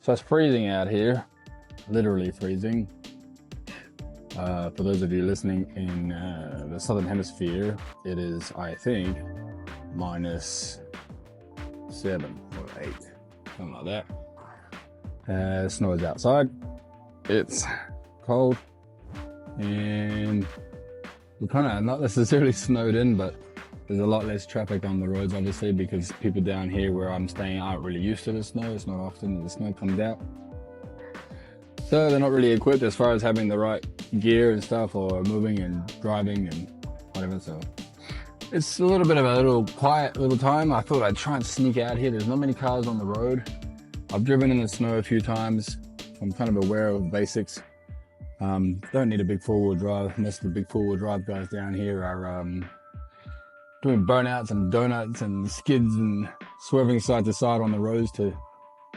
So it's freezing out here, literally freezing. For those of you listening in the Southern Hemisphere, it is, I think, -7 or 8, something like that. Snow is outside, it's cold, and we're kind of not necessarily snowed in, but there's a lot less traffic on the roads, obviously, because people down here where I'm staying aren't really used to the snow. It's not often the snow comes out. So they're not really equipped as far as having the right gear and stuff, or moving and driving and whatever. So it's a little bit of a little quiet little time. I thought I'd try and sneak out here. There's not many cars on the road. I've driven in the snow a few times. I'm kind of aware of basics. Don't need a big four-wheel drive. Most of the big four-wheel drive guys down here are doing burnouts and donuts and skids and swerving side to side on the roads to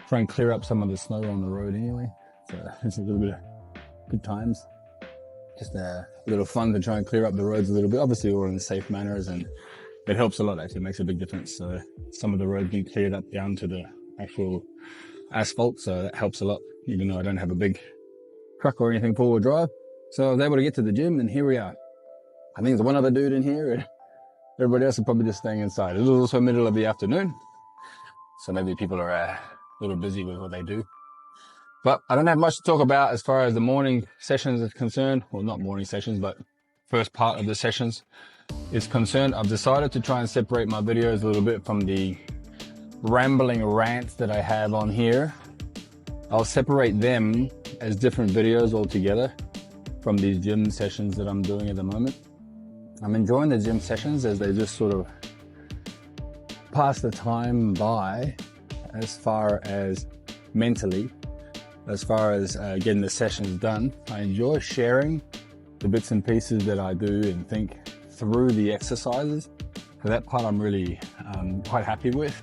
try and clear up some of the snow on the road anyway. So it's a little bit of good times. Just a little fun to try and clear up the roads a little bit. Obviously all in safe manners, and it helps a lot actually. It makes a big difference. So some of the roads being cleared up down to the actual asphalt, so that helps a lot, even though I don't have a big truck or anything four-wheel drive. So I was able to get to the gym, and here we are. I think there's one other dude in here, and everybody else is probably just staying inside. It was also middle of the afternoon, so maybe people are a little busy with what they do. But I don't have much to talk about as far as the morning sessions is concerned. Well, not morning sessions, but first part of the sessions is concerned. I've decided to try and separate my videos a little bit from the rambling rants that I have on here. I'll separate them as different videos altogether from these gym sessions that I'm doing at the moment. I'm enjoying the gym sessions as they just sort of pass the time by, as far as mentally, as far as getting the sessions done. I enjoy sharing the bits and pieces that I do and think through the exercises. So that part I'm really quite happy with.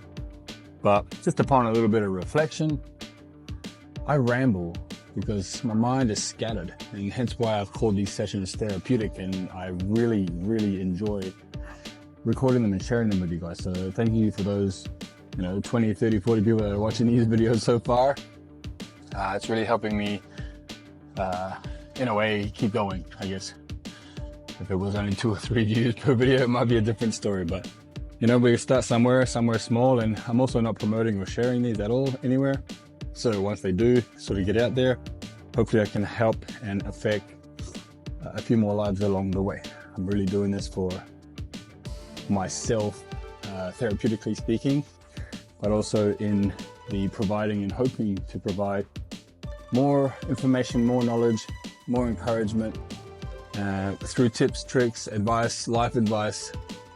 But just upon a little bit of reflection, I ramble because my mind is scattered, and hence why I've called these sessions therapeutic, and I really, really enjoy recording them and sharing them with you guys. So thank you for those, 20, 30, 40 people that are watching these videos so far. It's really helping me, in a way, keep going, I guess. If it was only 2 or 3 views per video, it might be a different story, but we start somewhere small, and I'm also not promoting or sharing these at all anywhere. So once they do sort of get out there, hopefully I can help and affect a few more lives along the way. I'm really doing this for myself, therapeutically speaking, but also in the providing and hoping to provide more information, more knowledge, more encouragement through tips, tricks, advice, life advice,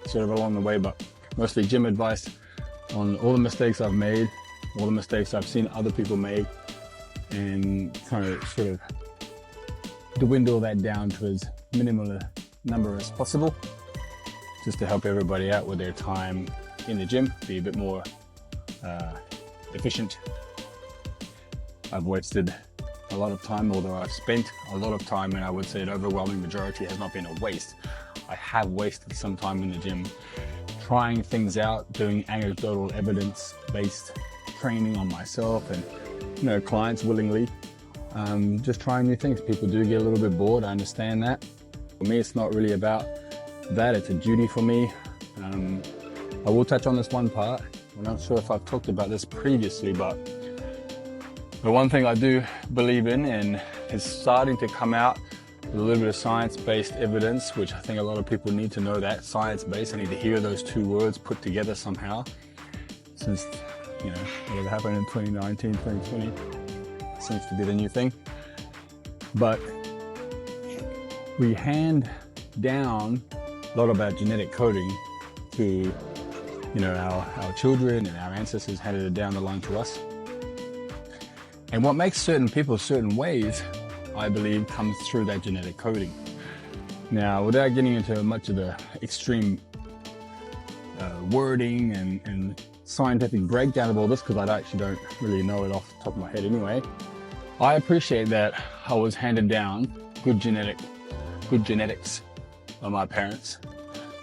sort of along the way, but mostly gym advice on all the mistakes I've made, all the mistakes I've seen other people make, and trying to sort of dwindle that down to as minimal a number as possible, just to help everybody out with their time in the gym, be a bit more efficient. I've wasted a lot of time, although I've spent a lot of time, and I would say an overwhelming majority has not been a waste. I have wasted some time in the gym trying things out, doing anecdotal evidence-based training on myself and clients willingly, just trying new things. People do get a little bit bored, I understand that. For me, it's not really about that, it's a duty for me. I will touch on this one part. I'm not sure if I've talked about this previously, but the one thing I do believe in, and is starting to come out with a little bit of science-based evidence, which I think a lot of people need to know that, science-based. I need to hear those two words put together somehow, since, whatever happened in 2019, 2020 seems to be the new thing. But we hand down a lot of our genetic coding to, our children, and our ancestors handed it down the line to us. And what makes certain people certain ways, I believe, comes through that genetic coding. Now, without getting into much of the extreme wording and scientific breakdown of all this, because I actually don't really know it off the top of my head anyway, I appreciate that I was handed down good genetics by my parents.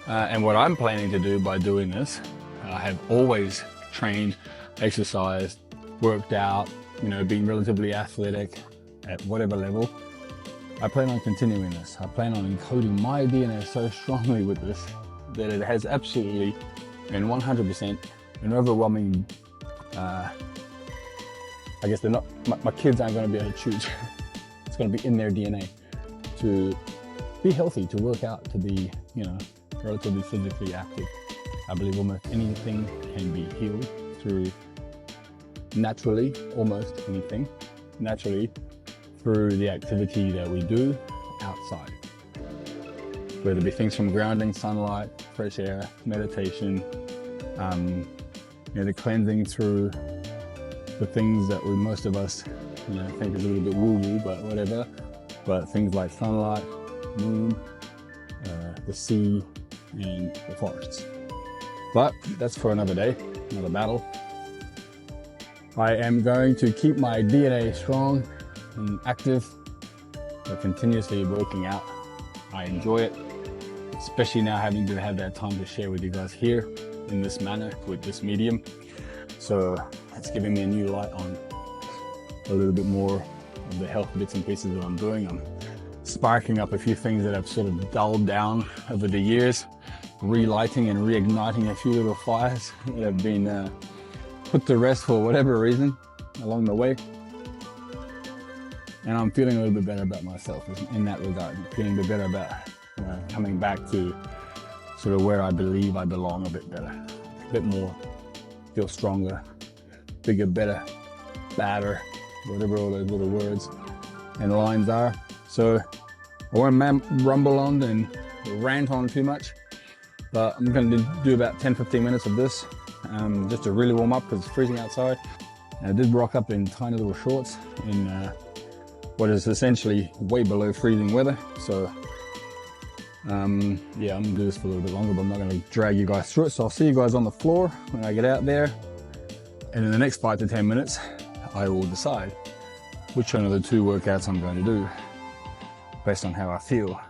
And what I'm planning to do by doing this, I have always trained, exercised, worked out, being relatively athletic at whatever level, I plan on continuing this. I plan on encoding my DNA so strongly with this that it has absolutely and 100% an overwhelming, I guess they're not, my kids aren't going to be able to choose. It's going to be in their DNA to be healthy, to work out, to be, relatively physically active. I believe almost anything can be healed through naturally, almost anything, naturally through the activity that we do outside. Whether it be things from grounding, sunlight, fresh air, meditation, the cleansing through the things that most of us, think is a little bit woo-woo, but whatever. But things like sunlight, moon, the sea, and the forests. But that's for another day, another battle. I am going to keep my DNA strong and active, but continuously working out. I enjoy it, especially now having to have that time to share with you guys here in this manner, with this medium. So it's giving me a new light on a little bit more of the health bits and pieces that I'm doing. I'm sparking up a few things that I've sort of dulled down over the years, relighting and reigniting a few little fires that have been put to rest for whatever reason along the way. And I'm feeling a little bit better about myself in that regard. I'm feeling a bit better about coming back to sort of where I believe I belong a bit better, a bit more, feel stronger, bigger, better, badder, whatever all those little words and lines are. So I won't rumble on and rant on too much, but I'm going to do about 10-15 minutes of this just to really warm up because it's freezing outside. And I did rock up in tiny little shorts in what is essentially way below freezing weather. So I'm going to do this for a little bit longer, but I'm not going to drag you guys through it. So I'll see you guys on the floor when I get out there. And in the next 5 to 10 minutes, I will decide which one of the 2 workouts I'm going to do based on how I feel.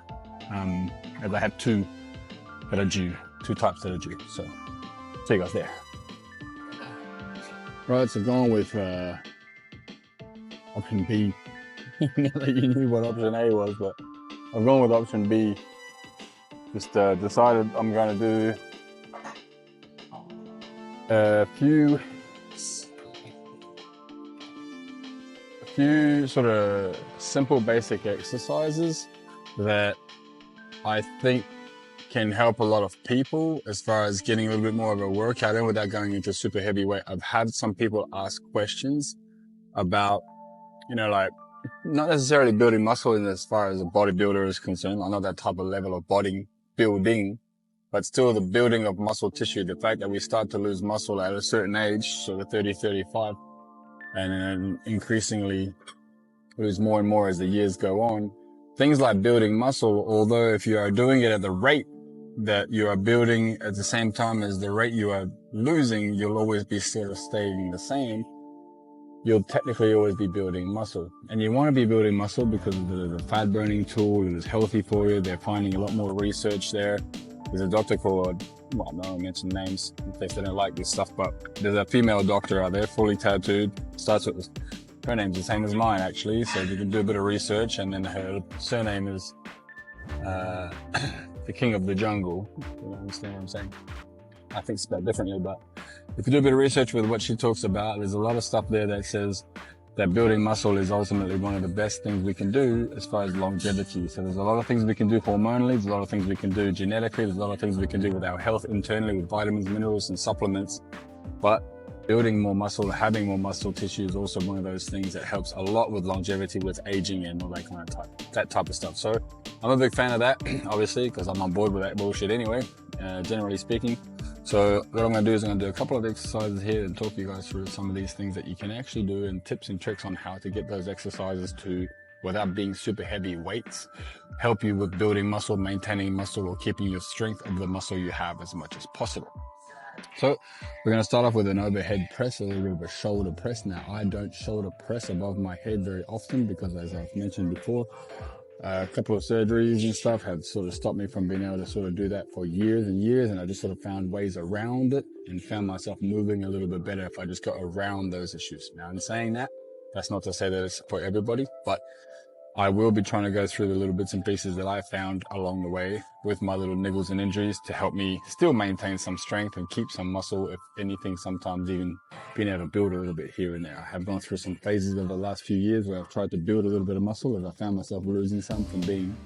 As I have 2 that are due, 2 types that are due. So see you guys there. Right, so going with option B. Not that you knew what option A was, but I've gone with option B. Just decided I'm going to do a few sort of simple basic exercises that I think can help a lot of people as far as getting a little bit more of a workout in without going into super heavyweight. I've had some people ask questions about, like not necessarily building muscle in as far as a bodybuilder is concerned. I'm not that type of level of bodybuilding, but still the building of muscle tissue, the fact that we start to lose muscle at a certain age, sort of 30, 35, and then increasingly lose more and more as the years go on. Things like building muscle, although if you are doing it at the rate that you are building at the same time as the rate you are losing, you'll always be sort of staying the same. You'll technically always be building muscle. And you want to be building muscle because it is a fat burning tool. It is healthy for you. They're finding a lot more research there. There's a doctor called, well, I'm not going to mention names in case they don't like this stuff, but there's a female doctor out there, fully tattooed, starts with, her name's the same as mine actually, so you can do a bit of research, and then her surname is the king of the jungle. You understand what I'm saying? I think it's spelled differently, but if you do a bit of research with what she talks about, there's a lot of stuff there that says that building muscle is ultimately one of the best things we can do as far as longevity. So there's a lot of things we can do hormonally, there's a lot of things we can do genetically, there's a lot of things we can do with our health internally with vitamins, minerals, and supplements. But building more muscle, having more muscle tissue is also one of those things that helps a lot with longevity, with aging and all that type of stuff. So I'm a big fan of that, obviously, because I'm on board with that bullshit anyway, generally speaking. So what I'm going to do is I'm going to do a couple of exercises here and talk you guys through some of these things that you can actually do and tips and tricks on how to get those exercises to, without being super heavy weights, help you with building muscle, maintaining muscle, or keeping your strength of the muscle you have as much as possible. So we're going to start off with an overhead press, a little bit of a shoulder press. Now, I don't shoulder press above my head very often because, as I've mentioned before, a couple of surgeries and stuff have sort of stopped me from being able to sort of do that for years and years, and I just sort of found ways around it and found myself moving a little bit better if I just got around those issues. Now, in saying that, That's not to say that it's for everybody, but I will be trying to go through the little bits and pieces that I found along the way with my little niggles and injuries to help me still maintain some strength and keep some muscle, if anything, sometimes even being able to build a little bit here and there. I have gone through some phases over the last few years where I've tried to build a little bit of muscle and I found myself losing some from being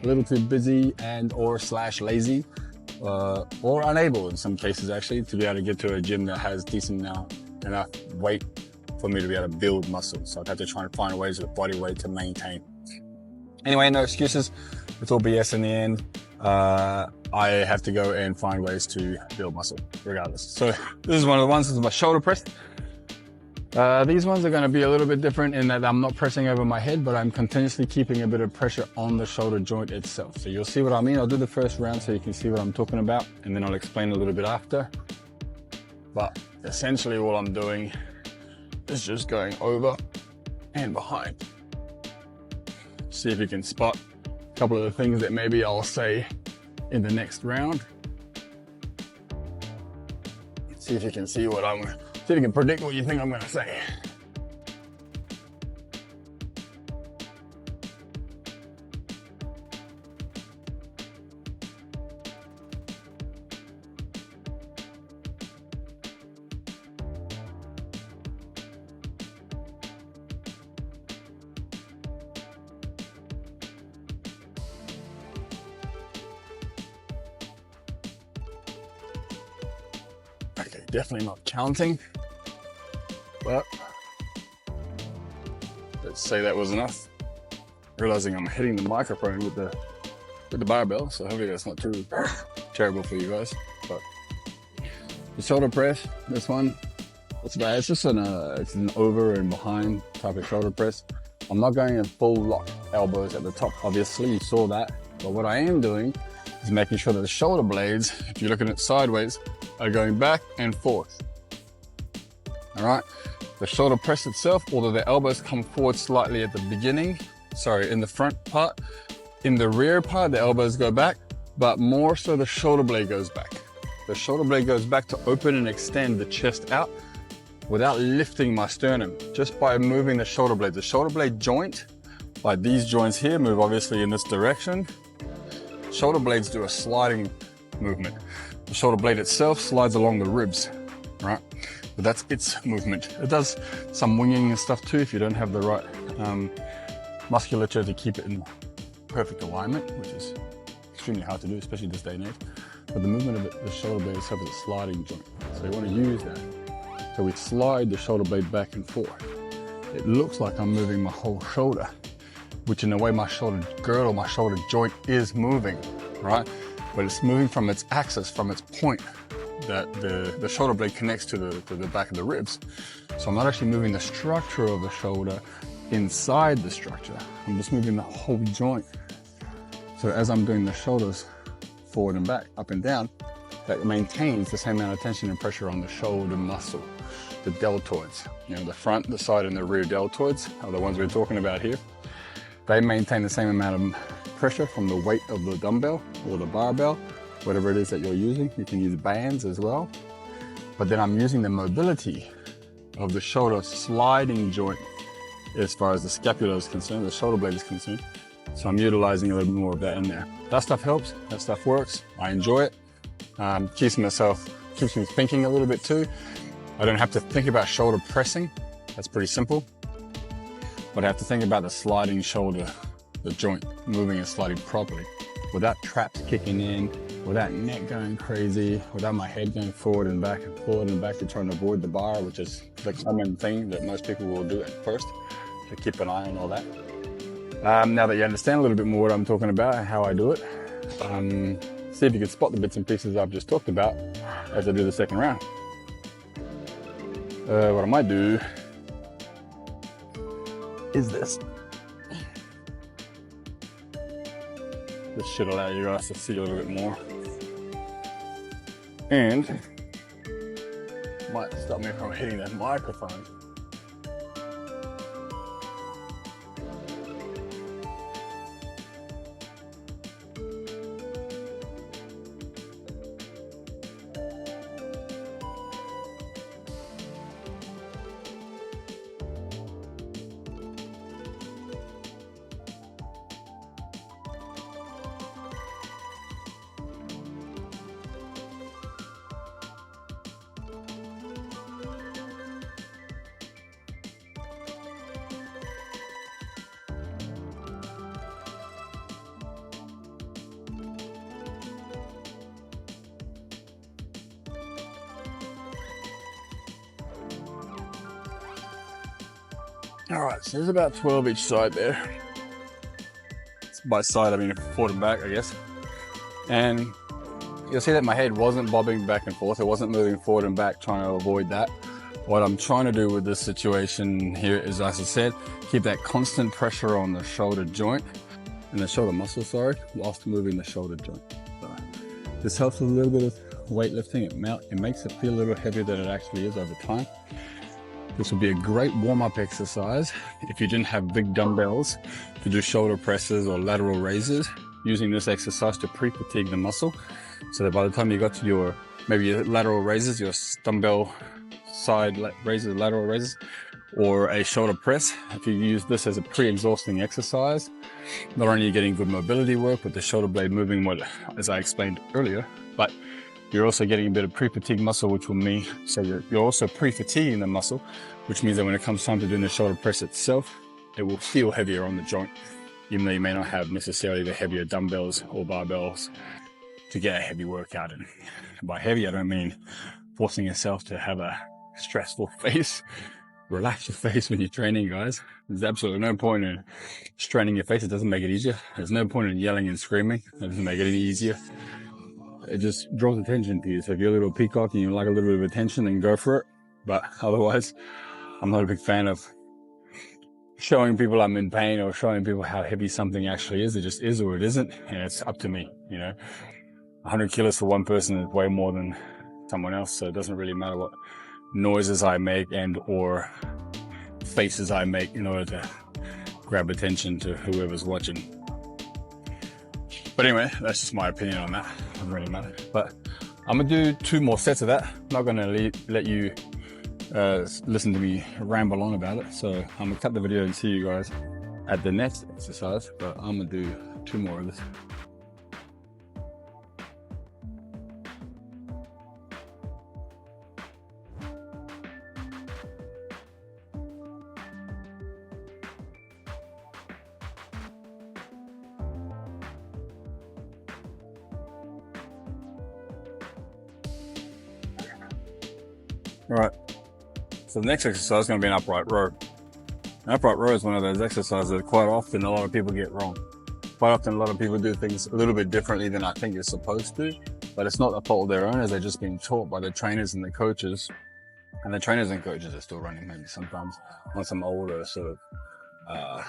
a little too busy and or / lazy, or unable in some cases actually to be able to get to a gym that has decent enough weight for me to be able to build muscle. So I've had to try and find ways with body weight to maintain. Anyway, no excuses. It's all BS in the end. I have to go and find ways to build muscle regardless. So this is one of the ones. This is my shoulder press. These ones are going to be a little bit different in that I'm not pressing over my head, but I'm continuously keeping a bit of pressure on the shoulder joint itself. So you'll see what I mean. I'll do the first round so you can see what I'm talking about, and then I'll explain a little bit after. But essentially all I'm doing is just going over and behind. See if you can spot a couple of the things that maybe I'll say in the next round. See if you can see what see if you can predict what you think I'm gonna say. Okay, definitely not counting, but let's say that was enough. Realizing I'm hitting the microphone with the barbell, so hopefully that's not too terrible for you guys. But the shoulder press, this one, it's just it's an over and behind type of shoulder press. I'm not going in full lock elbows at the top, obviously, you saw that. But what I am doing is making sure that the shoulder blades, if you're looking at sideways, are going back and forth. All right, the shoulder press itself, although the elbows come forward slightly at the beginning, in the front part, in the rear part, the elbows go back, but more so the shoulder blade goes back. The shoulder blade goes back to open and extend the chest out without lifting my sternum, just by moving the shoulder blade. The shoulder blade joint, like these joints here, move obviously in this direction. Shoulder blades do a sliding movement. The shoulder blade itself slides along the ribs, right? But that's its movement. It does some winging and stuff too if you don't have the right musculature to keep it in perfect alignment, which is extremely hard to do, especially this day and age. But the movement of the shoulder blade itself is a sliding joint. So you want to use that. So we slide the shoulder blade back and forth. It looks like I'm moving my whole shoulder, which in a way my shoulder girdle, my shoulder joint is moving, right? But it's moving from its axis, from its point that the shoulder blade connects to the back of the ribs. So I'm not actually moving the structure of the shoulder inside the structure. I'm just moving the whole joint. So as I'm doing the shoulders forward and back, up and down, that maintains the same amount of tension and pressure on the shoulder muscle, the deltoids. You know, the front, the side, and the rear deltoids are the ones we're talking about here. They maintain the same amount of pressure from the weight of the dumbbell or the barbell, whatever it is that you're using. You can use bands as well. But then I'm using the mobility of the shoulder sliding joint as far as the scapula is concerned, the shoulder blade is concerned. So I'm utilizing a little bit more of that in there. That stuff helps, that stuff works. I enjoy it. Keeps me thinking a little bit too. I don't have to think about shoulder pressing. That's pretty simple. But I have to think about the sliding shoulder, the joint moving and sliding properly, without traps kicking in, without neck going crazy, without my head going forward and back and forward and back to trying to avoid the bar, which is the common thing that most people will do at first, to keep an eye on all that. Now that you understand a little bit more what I'm talking about and how I do it, see if you can spot the bits and pieces I've just talked about as I do the second round. What I might do is this. This should allow you guys to see a little bit more. And might stop me from hitting that microphone. All right, so there's about 12 each side there. By side, I mean forward and back, I guess. And you'll see that my head wasn't bobbing back and forth. It wasn't moving forward and back, trying to avoid that. What I'm trying to do with this situation here is, as I said, keep that constant pressure on the shoulder joint and the shoulder muscle, sorry, whilst moving the shoulder joint. So this helps with a little bit of weightlifting. It makes it feel a little heavier than it actually is over time. This would be a great warm-up exercise if you didn't have big dumbbells to do shoulder presses or lateral raises, using this exercise to pre-fatigue the muscle, so that by the time you got to your, maybe your lateral raises, your dumbbell side raises, lateral raises, or a shoulder press, if you use this as a pre-exhausting exercise, not only are you getting good mobility work with the shoulder blade moving, as I explained earlier, but you're also getting a bit of pre-fatigue muscle, which will mean, so you're also pre-fatiguing the muscle, which means that when it comes time to doing the shoulder press itself, it will feel heavier on the joint, even though you may not have necessarily the heavier dumbbells or barbells to get a heavy workout in. By heavy, I don't mean forcing yourself to have a stressful face. Relax your face when you're training, guys. There's absolutely no point in straining your face. It doesn't make it easier. There's no point in yelling and screaming. It doesn't make it any easier. It just draws attention to you. So if you're a little peacock and you like a little bit of attention, then go for it. But otherwise, I'm not a big fan of showing people I'm in pain or showing people how heavy something actually is. It just is or it isn't. And it's up to me, you know. 100 kilos for one person is way more than someone else. So it doesn't really matter what noises I make and or faces I make in order to grab attention to whoever's watching. But anyway, that's just my opinion on that. It doesn't really matter. But I'm gonna do 2 more sets of that. I'm not gonna let you listen to me ramble on about it. So I'm gonna cut the video and see you guys at the next exercise. But I'm gonna do 2 more of this. All right, so the next exercise is going to be an upright row. An upright row is one of those exercises that quite often a lot of people get wrong. Quite often a lot of people do things a little bit differently than I think you're supposed to, but it's not the fault of their own, as they're just being taught by the trainers and the coaches. And the trainers and coaches are still running maybe sometimes on some older sort of,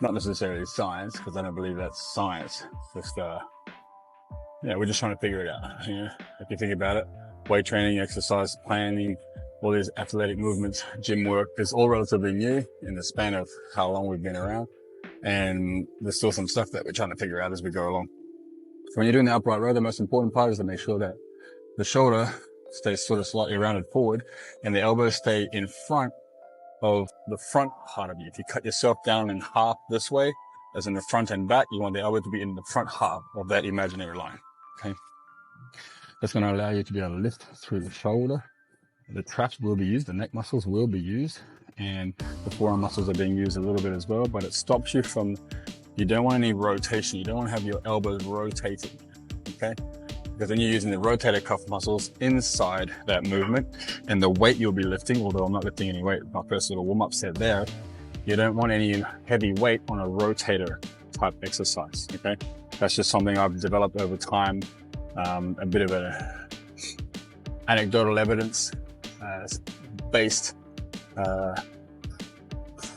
not necessarily science, because I don't believe that's science. Just, yeah, we're just trying to figure it out. You know, if you think about it, weight training, exercise planning, all these athletic movements, gym work, is all relatively new in the span of how long we've been around. And there's still some stuff that we're trying to figure out as we go along. So when you're doing the upright row, the most important part is to make sure that the shoulder stays sort of slightly rounded forward and the elbows stay in front of the front part of you. If you cut yourself down in half this way, as in the front and back, you want the elbow to be in the front half of that imaginary line. Okay. That's going to allow you to be able to lift through the shoulder. The traps will be used, the neck muscles will be used, and the forearm muscles are being used a little bit as well, but it stops you from, you don't want any rotation. You don't want to have your elbows rotating, okay? Because then you're using the rotator cuff muscles inside that movement, and the weight you'll be lifting, although I'm not lifting any weight, my first little warm-up set there, you don't want any heavy weight on a rotator type exercise, okay? That's just something I've developed over time. A bit of a anecdotal evidence based, I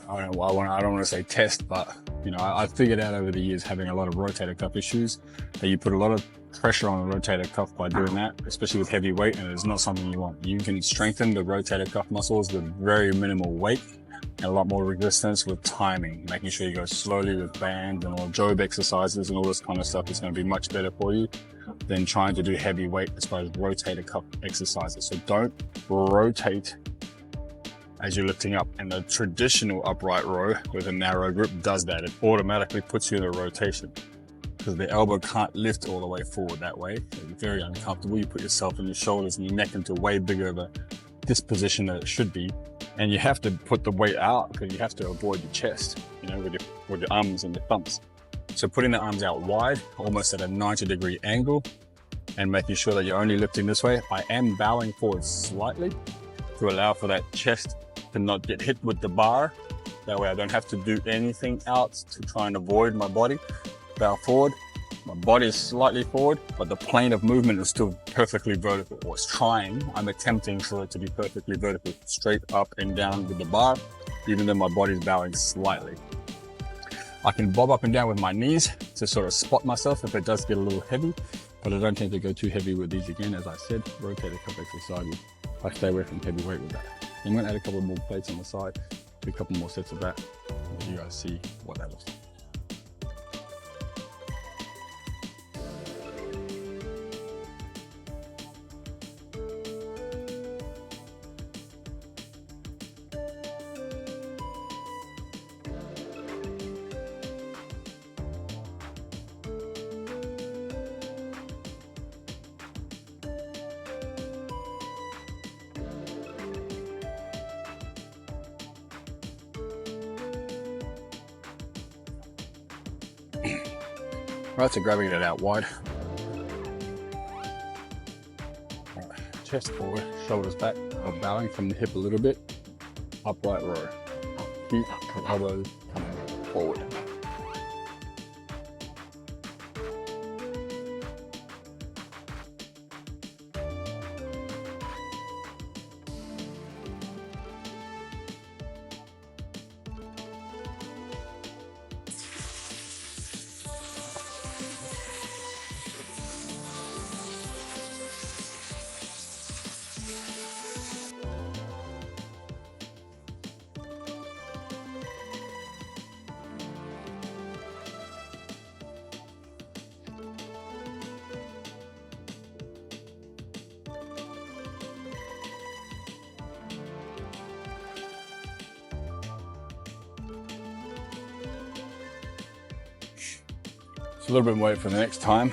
don't want to say test, but you know, I figured out over the years, having a lot of rotator cuff issues, that you put a lot of pressure on the rotator cuff by doing that, especially with heavy weight, and it's not something you want. You can strengthen the rotator cuff muscles with very minimal weight and a lot more resistance with timing, making sure you go slowly with bands and all job exercises and all this kind of stuff is going to be much better for you than trying to do heavy weight as far as rotator cuff exercises. So don't rotate as you're lifting up. And the traditional upright row with a narrow grip does that. It automatically puts you in a rotation because the elbow can't lift all the way forward that way. It's very uncomfortable. You put yourself and your shoulders and your neck into way bigger of a disposition than it should be. And you have to put the weight out because you have to avoid your chest, you know, with your arms and your thumbs. So putting the arms out wide, almost at a 90-degree angle, and making sure that you're only lifting this way. I am bowing forward slightly to allow for that chest to not get hit with the bar That way I don't have to do anything else to try and avoid my body. Bow forward. My body is slightly forward, but the plane of movement is still perfectly vertical. Or it's trying. I'm attempting for it to be perfectly vertical, straight up and down with the bar, even though my body's bowing slightly. I can bob up and down with my knees to sort of spot myself if it does get a little heavy, but I don't tend to go too heavy with these again. As I said, rotate a couple extra sideways. I stay away from heavy weight with that. I'm going to add a couple more plates on the side, do a couple more sets of that, let you guys see what that looks like. Right, so grabbing it out wide. Right, chest forward, shoulders back, bowing from the hip a little bit. Upright row. Feet, elbows coming forward. It's a little bit more weight for the next time.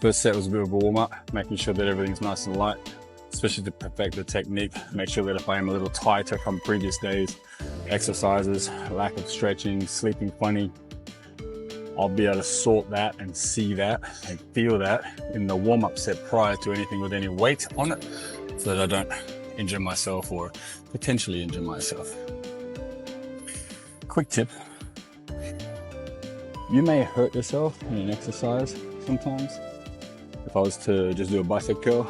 First set was a bit of a warm-up, making sure that everything's nice and light, especially to perfect the technique. Make sure that if I am a little tighter from previous days, exercises, lack of stretching, sleeping funny, I'll be able to sort that and see that and feel that in the warm-up set prior to anything with any weight on it, so that I don't injure myself or potentially injure myself. Quick tip. You may hurt yourself in an exercise sometimes. If I was to just do a bicep curl,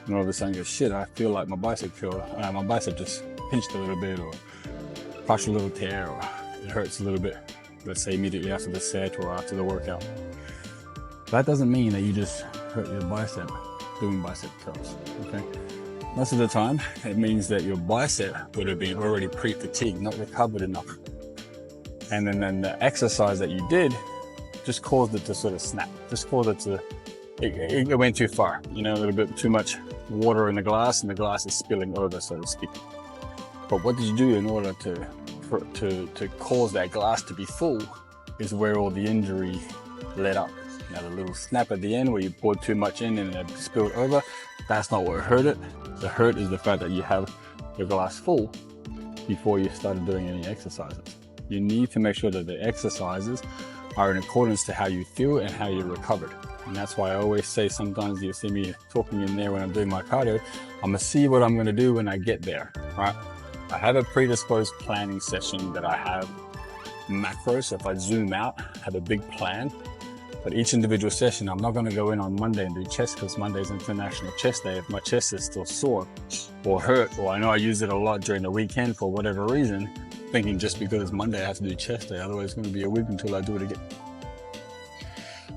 and all of a sudden go, shit, I feel like my bicep curl, my bicep just pinched a little bit, or crushed a little tear, or it hurts a little bit, let's say immediately after the set or after the workout. That doesn't mean that you just hurt your bicep doing bicep curls, okay? Most of the time, it means that your bicep would have been already pre-fatigued, not recovered enough. And then the exercise that you did just caused it to sort of snap, just caused it to, it went too far, you know, a little bit too much water in the glass, and the glass is spilling over, so to speak. But what did you do in order to cause that glass to be full is where all the injury led up. Now the little snap at the end where you poured too much in and it spilled over, that's not what hurt it. The hurt is the fact that you have your glass full before you started doing any exercises. You need to make sure that the exercises are in accordance to how you feel and how you're recovered. And that's why I always say, sometimes you see me talking in there when I'm doing my cardio, I'm gonna see what I'm gonna do when I get there, right? I have a predisposed planning session that I have macros. If I zoom out, I have a big plan. But each individual session, I'm not gonna go in on Monday and do chest because Monday's International Chest Day. If my chest is still sore or hurt, or I know I use it a lot during the weekend for whatever reason, thinking just because it's Monday I have to do chest day, otherwise it's going to be a week until I do it again.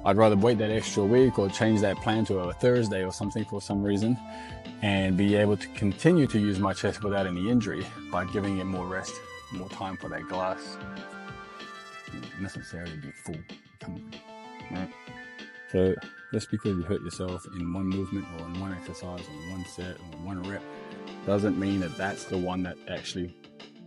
I'd rather wait that extra week or change that plan to a Thursday or something for some reason, and be able to continue to use my chest without any injury by giving it more rest, more time for that glass not necessarily be full. Right? So just because you hurt yourself in one movement or in one exercise or in one set or in one rep doesn't mean that that's the one that actually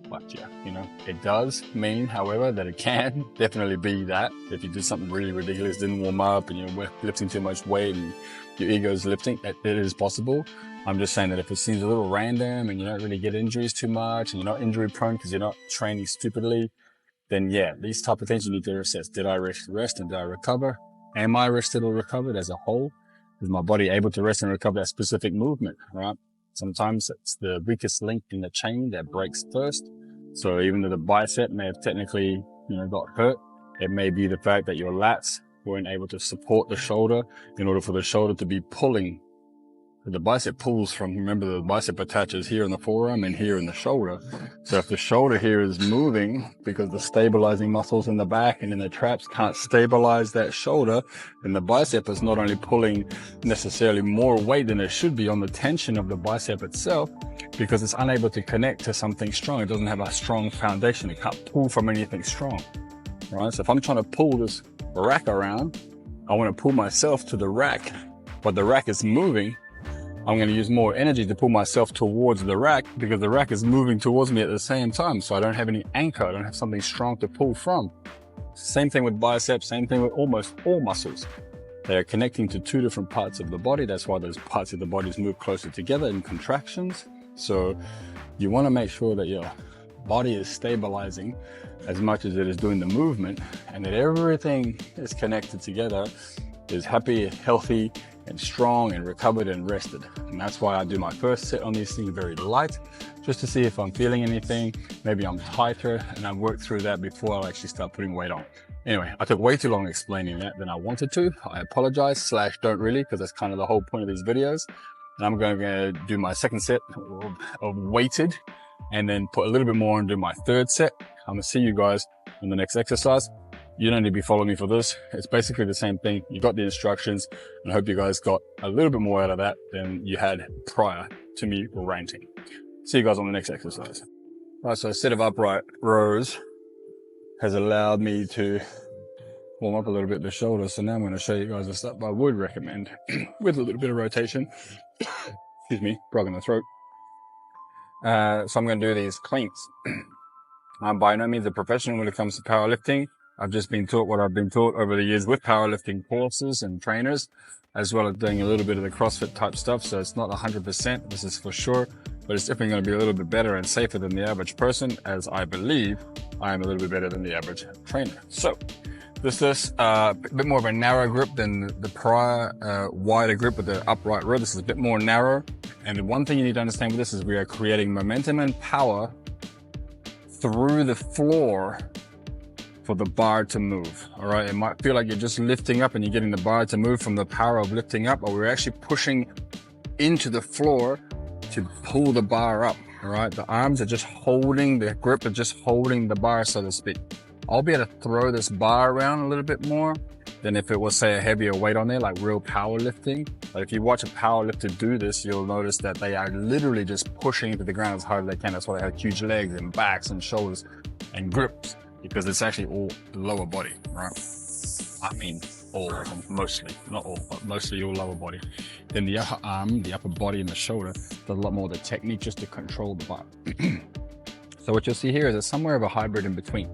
fucked you, you know. It does mean, however, that it can definitely be that if you do something really ridiculous, didn't warm up, and you're lifting too much weight and your ego's lifting, that it is possible. I'm just saying that if it seems a little random and you don't really get injuries too much and you're not injury prone because you're not training stupidly, then yeah, these type of things you need to assess. Did I rest and did I recover? Am I rested or recovered as a whole? Is my body able to rest and recover that specific movement, right? Sometimes it's the weakest link in the chain that breaks first. So even though the bicep may have technically, got hurt, it may be the fact that your lats weren't able to support the shoulder in order for the shoulder to be pulling. The bicep pulls from, remember, the bicep attaches here in the forearm and here in the shoulder. So if the shoulder here is moving because the stabilizing muscles in the back and in the traps can't stabilize that shoulder, then the bicep is not only pulling necessarily more weight than it should be on the tension of the bicep itself, because it's unable to connect to something strong. It doesn't have a strong foundation. It can't pull from anything strong, right? So if I'm trying to pull this rack around, I want to pull myself to the rack, but the rack is moving. I'm going to use more energy to pull myself towards the rack because the rack is moving towards me at the same time. So I don't have any anchor. I don't have something strong to pull from. Same thing with biceps, same thing with almost all muscles. They are connecting to two different parts of the body. That's why those parts of the bodies move closer together in contractions. So you want to make sure that your body is stabilizing as much as it is doing the movement, and that everything is connected together, is happy, healthy, and strong and recovered and rested. And that's why I do my first set on these things very light, just to see if I'm feeling anything. Maybe I'm tighter, and I work through that before I actually start putting weight on. Anyway, I took way too long explaining that than I wanted to. I apologize, / don't really, because that's kind of the whole point of these videos. And I'm going to do my second set of weighted, and then put a little bit more and do my third set. I'm gonna see you guys in the next exercise. You don't need to be following me for this. It's basically the same thing. You got the instructions, and I hope you guys got a little bit more out of that than you had prior to me ranting. See you guys on the next exercise. All right, so a set of upright rows has allowed me to warm up a little bit the shoulder. So now I'm going to show you guys the stuff I would recommend with a little bit of rotation. Excuse me, frog in the throat. So I'm going to do these cleans. I'm by no means a professional when it comes to powerlifting. I've just been taught what I've been taught over the years with powerlifting courses and trainers, as well as doing a little bit of the CrossFit type stuff. So it's not 100%, this is for sure, but it's definitely going to be a little bit better and safer than the average person, as I believe I am a little bit better than the average trainer. So this is a bit more of a narrow grip than the prior wider grip with the upright row. This is a bit more narrow. And the one thing you need to understand with this is we are creating momentum and power through the floor for the bar to move. All right, it might feel like you're just lifting up and you're getting the bar to move from the power of lifting up, but we're actually pushing into the floor to pull the bar up. All right, the arms are just holding, the grip are just holding the bar, so to speak. I'll be able to throw this bar around a little bit more than if it was, say, a heavier weight on there, like real powerlifting. But if you watch a powerlifter do this, you'll notice that they are literally just pushing into the ground as hard as they can. That's why they have huge legs and backs and shoulders and grips, because it's actually all the lower body, right? I mean, all, mostly, not all, but mostly your lower body. Then the upper arm, the upper body and the shoulder does a lot more of the technique just to control the bar. So what you'll see here is it's somewhere of a hybrid in between,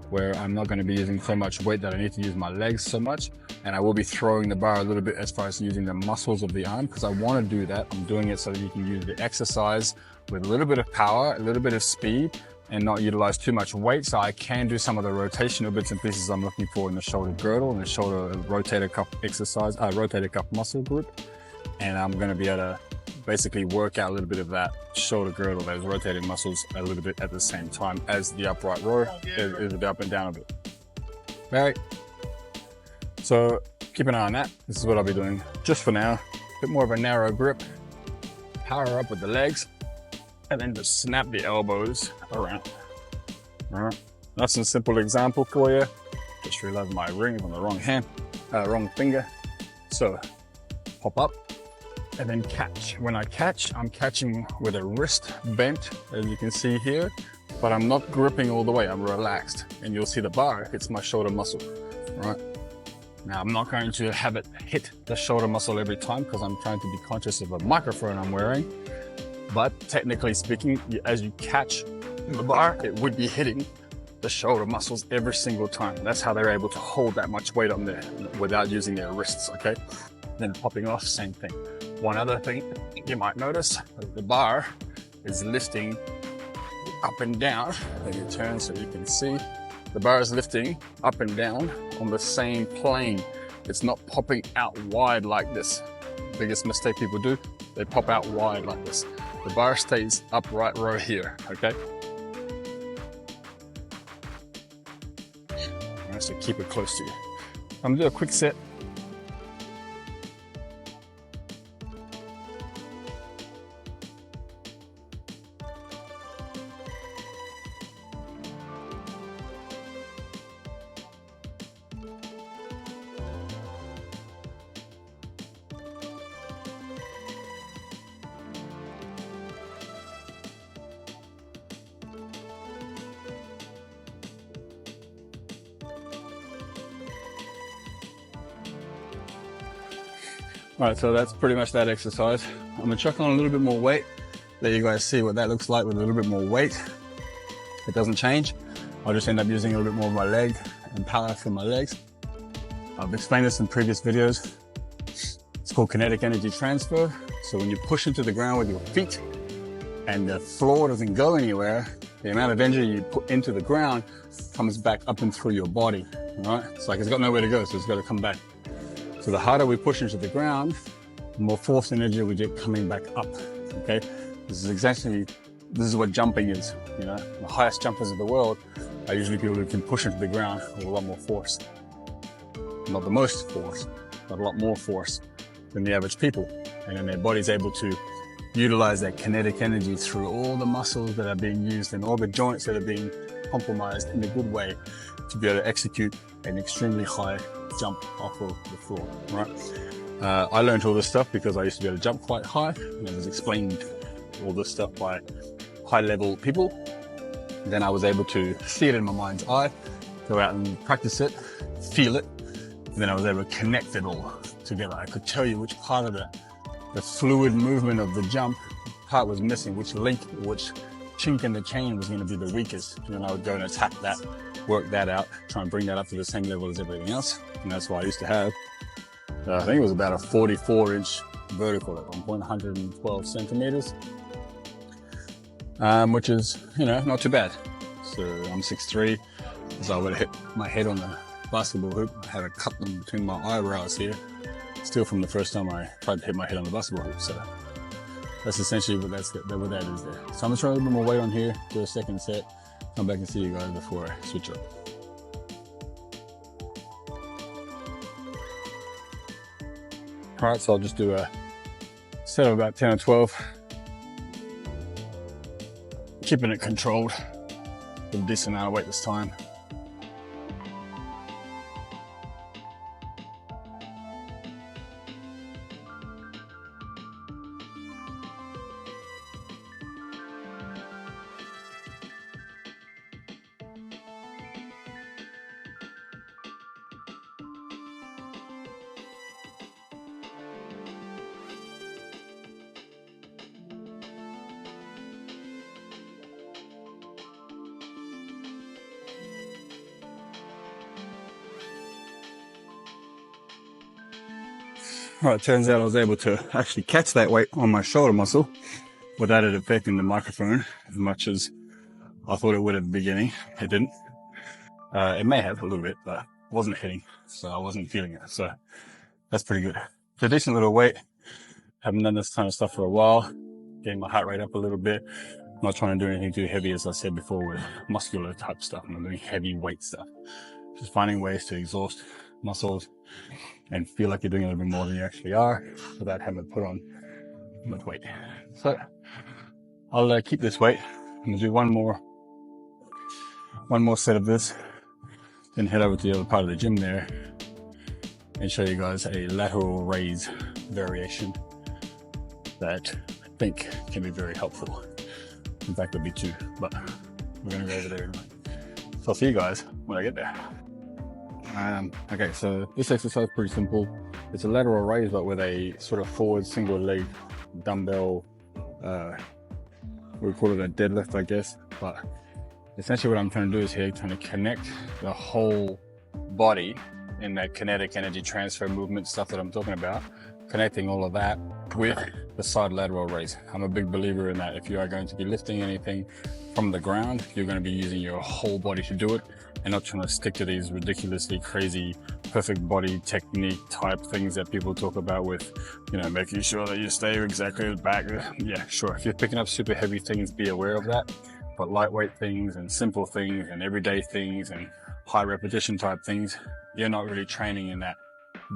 where I'm not going to be using so much weight that I need to use my legs so much, and I will be throwing the bar a little bit as far as using the muscles of the arm, because I want to do that. I'm doing it so that you can use the exercise with a little bit of power, a little bit of speed, and not utilize too much weight, so I can do some of the rotational bits and pieces I'm looking for in the shoulder girdle and the shoulder rotator cuff exercise, rotator cuff muscle group. And I'm going to be able to basically work out a little bit of that shoulder girdle, those rotating muscles, a little bit at the same time as the upright row is the up and down a bit. Right. So keep an eye on that. This is what I'll be doing just for now. A bit more of a narrow grip, power up with the legs, and then just snap the elbows around. All right. That's a simple example for you. Just realized my ring is on the wrong hand, wrong finger. So pop up and then catch. When I catch, I'm catching with a wrist bent, as you can see here, but I'm not gripping all the way. I'm relaxed, and you'll see the bar hits my shoulder muscle. All right. Now I'm not going to have it hit the shoulder muscle every time because I'm trying to be conscious of a microphone I'm wearing. But technically speaking, as you catch the bar, it would be hitting the shoulder muscles every single time. That's how they're able to hold that much weight on there without using their wrists, okay? Then popping off, same thing. One other thing you might notice, the bar is lifting up and down. Let me turn so you can see. The bar is lifting up and down on the same plane. It's not popping out wide like this. Biggest mistake people do, they pop out wide like this. The bar stays upright right here, okay? Alright, so keep it close to you. I'm gonna do a quick set. Alright, so that's pretty much that exercise. I'm gonna chuck on a little bit more weight. Let you guys see what that looks like with a little bit more weight. It doesn't change. I'll just end up using a little bit more of my leg and power from my legs. I've explained this in previous videos. It's called kinetic energy transfer. So when you push into the ground with your feet and the floor doesn't go anywhere, the amount of energy you put into the ground comes back up and through your body, right? It's like it's got nowhere to go, so it's got to come back. So the harder we push into the ground, the more force and energy we get coming back up, okay? This is what jumping is, you know? The highest jumpers of the world are usually people who can push into the ground with a lot more force. Not the most force, but a lot more force than the average people. And then their body's able to utilize that kinetic energy through all the muscles that are being used and all the joints that are being compromised in a good way to be able to execute an extremely high jump off of the floor, right? I learned all this stuff because I used to be able to jump quite high, and I was explained all this stuff by high-level people. Then I was able to see it in my mind's eye, go out and practice it, feel it, and then I was able to connect it all together. I could tell you which part of the fluid movement of the jump part was missing, which link, which chink in the chain was going to be the weakest. And then I would go and attack that, work that out, try and bring that up to the same level as everything else. And that's why I used to have, I think it was about a 44-inch vertical at one point, 112 centimeters, which is, you know, not too bad. So I'm 6'3", so I would have hit my head on the basketball hoop. I had a cut in between my eyebrows here, still from the first time I tried to hit my head on the basketball hoop. So that's essentially what that is there. So I'm gonna try a little bit more weight on here, do a second set, come back and see you guys before I switch up. All right, so I'll just do a set of about 10 or 12, keeping it controlled with a decent amount of weight this time. Well, it turns out I was able to actually catch that weight on my shoulder muscle without it affecting the microphone as much as I thought it would at the beginning. It didn't. It may have a little bit, but it wasn't hitting, so I wasn't feeling it. So that's pretty good. It's a decent little weight. Haven't done this kind of stuff for a while. Getting my heart rate up a little bit. I'm not trying to do anything too heavy, as I said before, with muscular type stuff. I'm doing heavy weight stuff. Just finding ways to exhaust muscles and feel like you're doing a little bit more than you actually are without having to put on much weight. So I'll keep this weight. I'm gonna do one more set of this, then head over to the other part of the gym there and show you guys a lateral raise variation that I think can be very helpful. In fact, there'll be two, but we're gonna go over there anyway. So I'll see you guys when I get there. Okay, so this exercise is pretty simple. It's a lateral raise, but with a sort of forward single leg dumbbell, we call it a deadlift, I guess. But essentially what I'm trying to do is here, trying to connect the whole body in that kinetic energy transfer movement stuff that I'm talking about, connecting all of that with the side lateral raise. I'm a big believer in that. If you are going to be lifting anything from the ground, you're going to be using your whole body to do it. and not trying to stick to these ridiculously crazy perfect body technique type things that people talk about with, you know, making sure that you stay exactly back. Yeah, sure. If you're picking up super heavy things, be aware of that. But lightweight things and simple things and everyday things and high repetition type things, you're not really training in that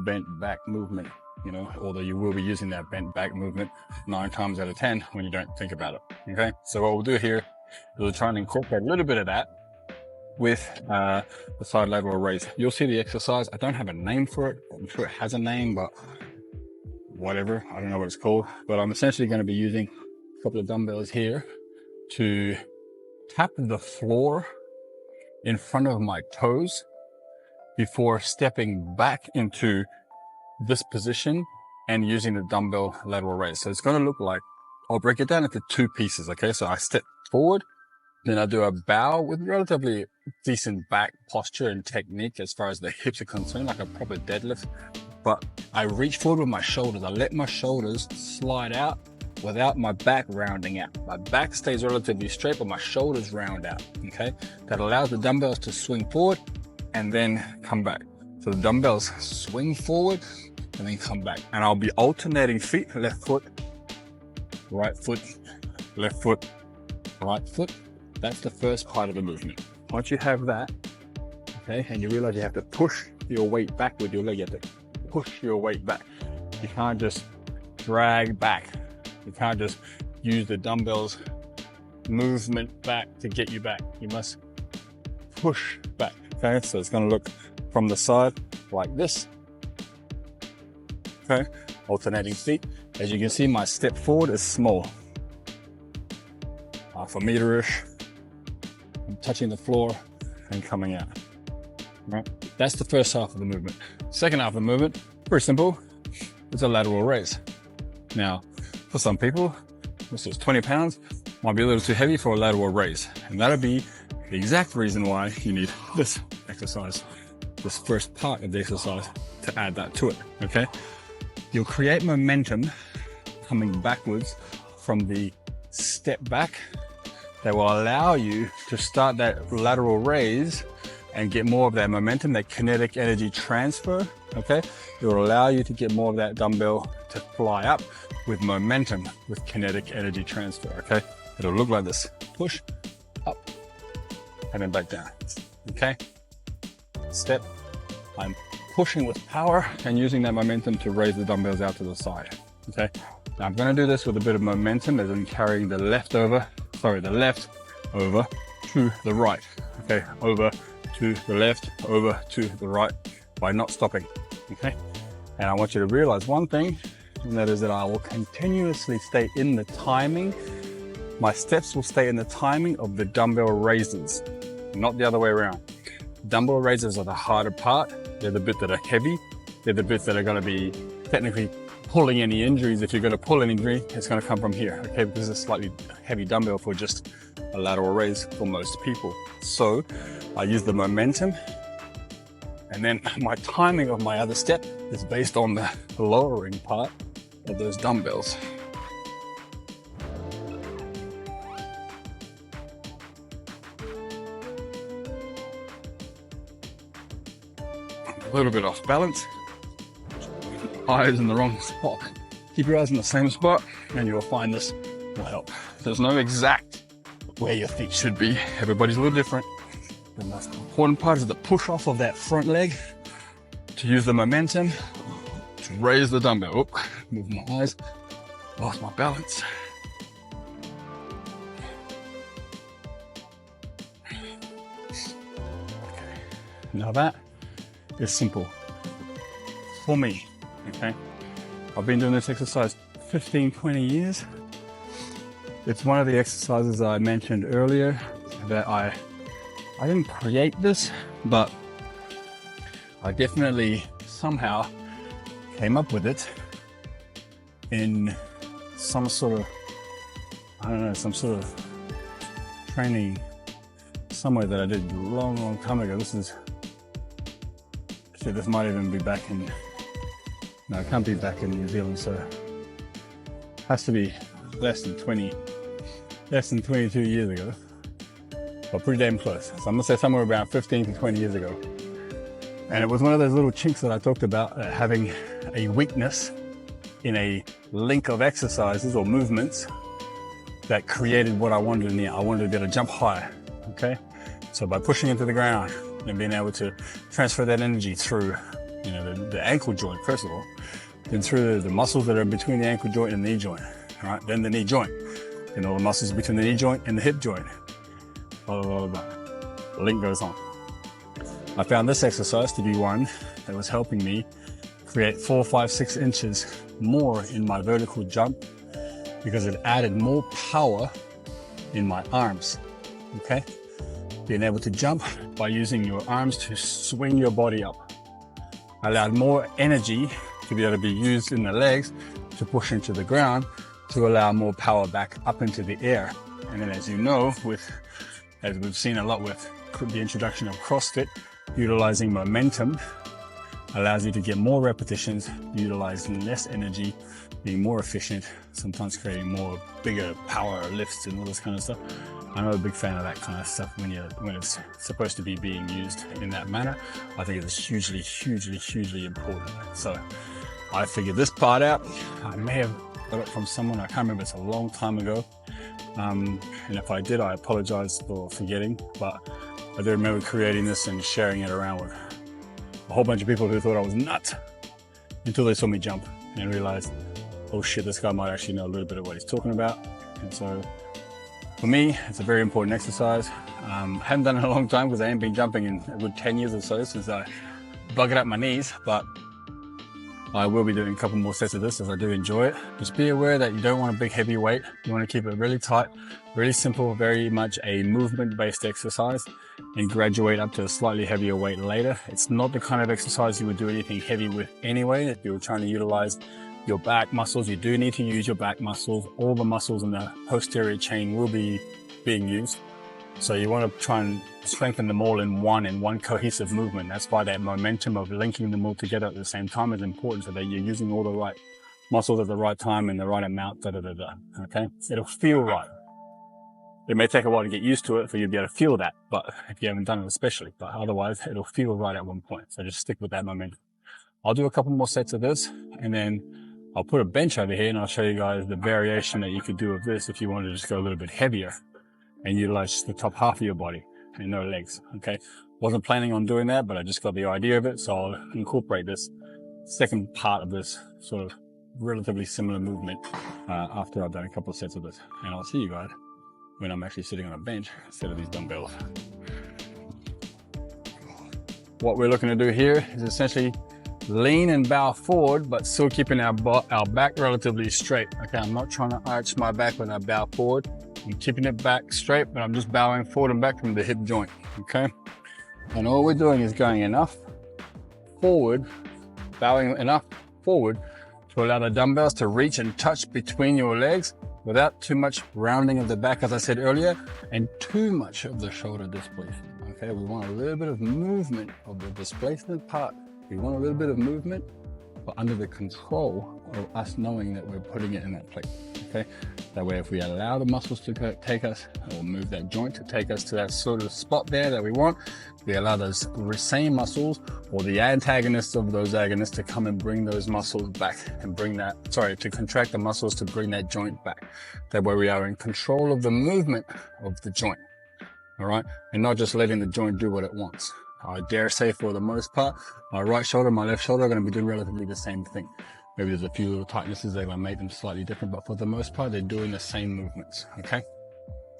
bent back movement, you know, although you will be using that bent back movement 9 times out of 10 when you don't think about it. Okay, so what we'll do here is we'll try and incorporate a little bit of that with the side lateral raise. You'll see the exercise. I don't have a name for it. I'm sure it has a name, but whatever, I don't know what it's called. But I'm essentially going to be using a couple of dumbbells here to tap the floor in front of my toes before stepping back into this position and using the dumbbell lateral raise. So it's going to look like, I'll break it down into 2 pieces. Okay, so I step forward, then I do a bow with relatively decent back posture and technique as far as the hips are concerned, like a proper deadlift. But I reach forward with my shoulders. I let my shoulders slide out without my back rounding out. My back stays relatively straight, but my shoulders round out. Okay, that allows the dumbbells to swing forward and then come back. So the dumbbells swing forward and then come back. And I'll be alternating feet, left foot, right foot, left foot, right foot. That's the first part of the movement. Once you have that, okay, and you realize you have to push your weight back with your leg, you have to push your weight back. You can't just drag back. You can't just use the dumbbells movement back to get you back. You must push back. Okay, so it's going to look from the side like this. Okay, alternating feet. As you can see, my step forward is small, half a meter-ish. I'm touching the floor and coming out. Right, that's the first half of the movement. Second half of the movement, very simple. It's a lateral raise. Now, for some people, this is 20 pounds, might be a little too heavy for a lateral raise. And that'll be the exact reason why you need this exercise, this first part of the exercise, to add that to it, okay? You'll create momentum coming backwards from the step back that will allow you to start that lateral raise and get more of that momentum, that kinetic energy transfer, okay? It will allow you to get more of that dumbbell to fly up with momentum, with kinetic energy transfer, okay? It'll look like this: push, up, and then back down, okay? Step, I'm pushing with power and using that momentum to raise the dumbbells out to the side, okay? Now I'm gonna do this with a bit of momentum as I'm carrying the left over to the right, okay? Over to the left, over to the right, by not stopping, okay? And I want you to realize one thing, and that is that I will continuously stay in the timing. My steps will stay in the timing of the dumbbell raises, not the other way around. Dumbbell raises are the harder part. They're the bit that are heavy. They're the bits that are gonna be technically pulling any injuries. If you're gonna pull an injury, it's gonna come from here, okay? Because it's a slightly heavy dumbbell for just a lateral raise for most people. So I use the momentum, and then my timing of my other step is based on the lowering part of those dumbbells. A little bit off balance, eyes in the wrong spot. Keep your eyes in the same spot and you'll find this will help. There's no exact where your feet should be. Everybody's a little different. The most important part is the push off of that front leg to use the momentum to raise the dumbbell. Oop, move my eyes, lost my balance. Okay, now that is simple for me, okay? I've been doing this exercise 15, 20 years. It's one of the exercises I mentioned earlier that I didn't create this, but I definitely somehow came up with it in some sort of, I don't know, some sort of training somewhere that I did a long, long time ago. This might even be back in, no, it can't be back in New Zealand, so it has to be less than 22 years ago. but pretty damn close. So I'm gonna say somewhere around 15 to 20 years ago. And it was one of those little chinks that I talked about, having a weakness in a link of exercises or movements that created what I wanted in the end. I wanted to be able to jump higher, okay? So by pushing into the ground and being able to transfer that energy through, you know, the ankle joint, first of all, then through the muscles that are between the ankle joint and the knee joint, all right? Then the knee joint, then all the muscles between the knee joint and the hip joint. Blah, blah, blah, blah. The link goes on. I found this exercise to be one that was helping me create 4, 5, 6 inches more in my vertical jump because it added more power in my arms, okay? Being able to jump by using your arms to swing your body up allowed more energy to be able to be used in the legs to push into the ground to allow more power back up into the air. And then, as you know, as we've seen a lot with the introduction of CrossFit, utilizing momentum allows you to get more repetitions, utilizing less energy, being more efficient, sometimes creating more bigger power lifts and all this kind of stuff. I'm not a big fan of that kind of stuff when it's supposed to be being used in that manner. I think it's hugely, hugely, hugely important. So I figured this part out. I may have got it from someone, I can't remember, it's a long time ago. And if I did, I apologize for forgetting, but I do remember creating this and sharing it around with a whole bunch of people who thought I was nuts until they saw me jump and realized, oh shit, this guy might actually know a little bit of what he's talking about. And so for me, it's a very important exercise. I haven't done it in a long time because I ain't been jumping in a good 10 years or so since I buggered up my knees, but I will be doing a couple more sets of this as I do enjoy it. Just be aware that you don't want a big heavy weight. You want to keep it really tight, really simple, very much a movement-based exercise, and graduate up to a slightly heavier weight later. It's not the kind of exercise you would do anything heavy with anyway. If you're trying to utilize your back muscles, you do need to use your back muscles. All the muscles in the posterior chain will be being used. So you want to try and strengthen them all in one cohesive movement. That's why that momentum of linking them all together at the same time is important, so that you're using all the right muscles at the right time and the right amount, okay? It'll feel right. It may take a while to get used to it for you to be able to feel that, but if you haven't done it especially, but otherwise it'll feel right at one point. So just stick with that momentum. I'll do a couple more sets of this, and then I'll put a bench over here and I'll show you guys the variation that you could do of this if you want to just go a little bit heavier and utilize just the top half of your body and no legs, okay? Wasn't planning on doing that, but I just got the idea of it, so I'll incorporate this second part of this sort of relatively similar movement after I've done a couple of sets of this. And I'll see you guys when I'm actually sitting on a bench instead of these dumbbells. What we're looking to do here is essentially lean and bow forward, but still keeping our back relatively straight. Okay, I'm not trying to arch my back when I bow forward. I'm keeping it back straight, but I'm just bowing forward and back from the hip joint, okay? And all we're doing is going enough forward, bowing enough forward to allow the dumbbells to reach and touch between your legs without too much rounding of the back, as I said earlier, and too much of the shoulder displacement, okay? We want a little bit of movement of the displacement part. We want a little bit of movement, but under the control of us knowing that we're putting it in that place, okay? That way, if we allow the muscles to take us, or move that joint to take us to that sort of spot there that we want, we allow those same muscles or the antagonists of those agonists to come and bring those muscles back and to contract the muscles to bring that joint back. That way we are in control of the movement of the joint, all right? And not just letting the joint do what it wants. I dare say for the most part, my right shoulder, my left shoulder are going to be doing relatively the same thing. Maybe there's a few little tightnesses that might make them slightly different, but for the most part, they're doing the same movements, okay?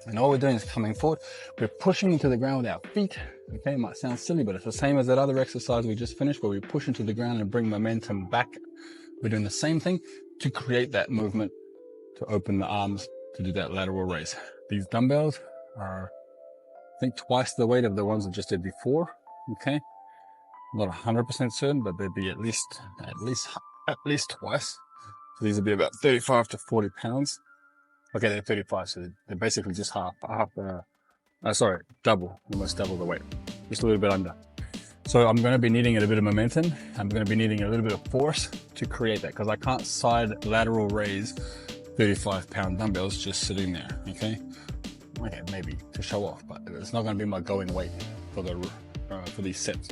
And all we're doing is coming forward. We're pushing into the ground with our feet, okay? It might sound silly, but it's the same as that other exercise we just finished where we push into the ground and bring momentum back. We're doing the same thing to create that movement, to open the arms, to do that lateral raise. These dumbbells are, I think, twice the weight of the ones I just did before, okay? I'm not 100% certain, but they'd be at least twice. So these would be about 35 to 40 pounds. Okay, they're 35, so they're basically just double, almost double the weight, just a little bit under. So I'm going to be needing a bit of momentum. I'm going to be needing a little bit of force to create that, because I can't side lateral raise 35-pound dumbbells just sitting there, okay? okay, maybe to show off, but it's not going to be my going weight for these sets.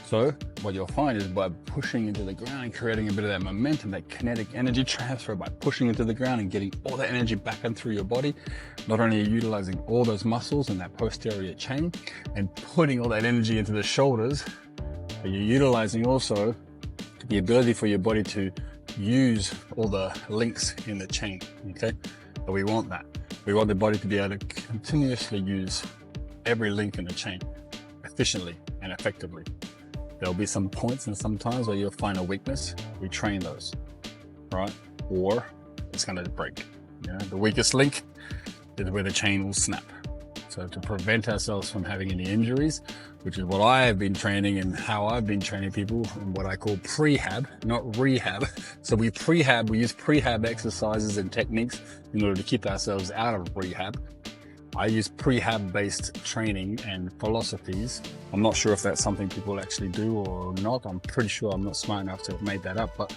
So what you'll find is by pushing into the ground, creating a bit of that momentum, that kinetic energy transfer, by pushing into the ground and getting all that energy back and through your body, not only are you utilizing all those muscles in that posterior chain and putting all that energy into the shoulders, but you're utilizing also the ability for your body to use all the links in the chain, okay? But we want that. We want the body to be able to continuously use every link in the chain efficiently and effectively. There'll be some points and some times where you'll find a weakness. We train those, right? Or it's gonna break. You know, the weakest link is where the chain will snap. So to prevent ourselves from having any injuries, which is what I have been training and how I've been training people in what I call prehab, not rehab. So we use prehab exercises and techniques in order to keep ourselves out of rehab. I use prehab based training and philosophies. I'm not sure if that's something people actually do or not. I'm pretty sure I'm not smart enough to have made that up, but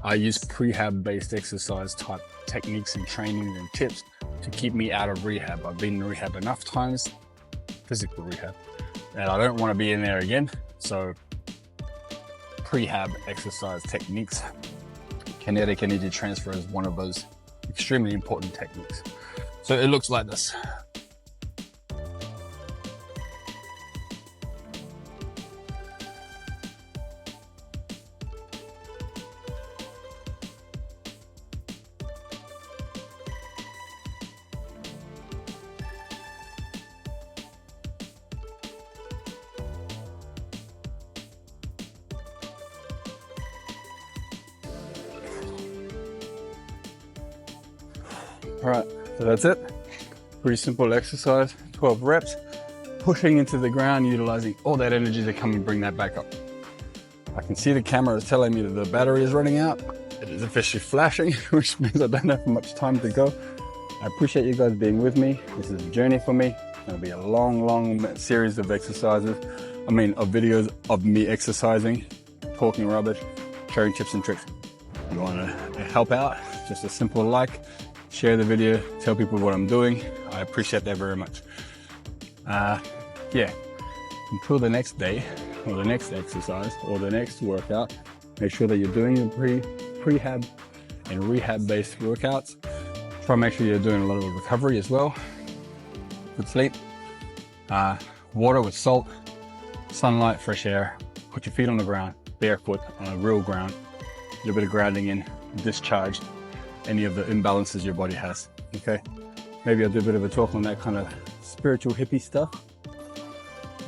I use prehab based exercise type techniques and training and tips to keep me out of rehab. I've been in rehab enough times, physical rehab, and I don't want to be in there again. So prehab exercise techniques, kinetic energy transfer is one of those extremely important techniques. So it looks like this. All right, so that's it. Pretty simple exercise, 12 reps, pushing into the ground, utilizing all that energy to come and bring that back up. I can see the camera is telling me that the battery is running out. It is officially flashing, which means I don't have much time to go. I appreciate you guys being with me. This is a journey for me. It's gonna be a long series of exercises. Of videos of me exercising, talking rubbish, sharing tips and tricks. You wanna help out? Just a simple like, share the video, tell people what I'm doing. I appreciate that very much. Yeah, until the next day, or the next exercise, or the next workout, make sure that you're doing your prehab and rehab-based workouts. Try and make sure you're doing a lot of recovery as well. Good sleep, water with salt, sunlight, fresh air. Put your feet on the ground, barefoot on a real ground. A little bit of grounding in, discharge any of the imbalances your body has, okay? Maybe I'll do a bit of a talk on that kind of spiritual hippie stuff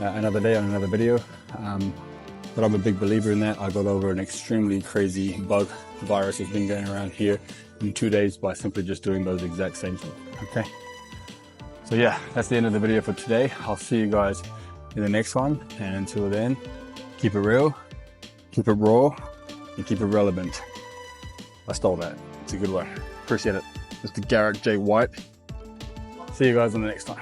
another day on another video. But I'm a big believer in that. I got over an extremely crazy bug virus that's been going around here in 2 days by simply just doing those exact same things, okay? So yeah, that's the end of the video for today. I'll see you guys in the next one. And until then, keep it real, keep it raw, and keep it relevant. I stole that. It's a good one. Appreciate it. Mr. Garrett J. White. See you guys on the next time.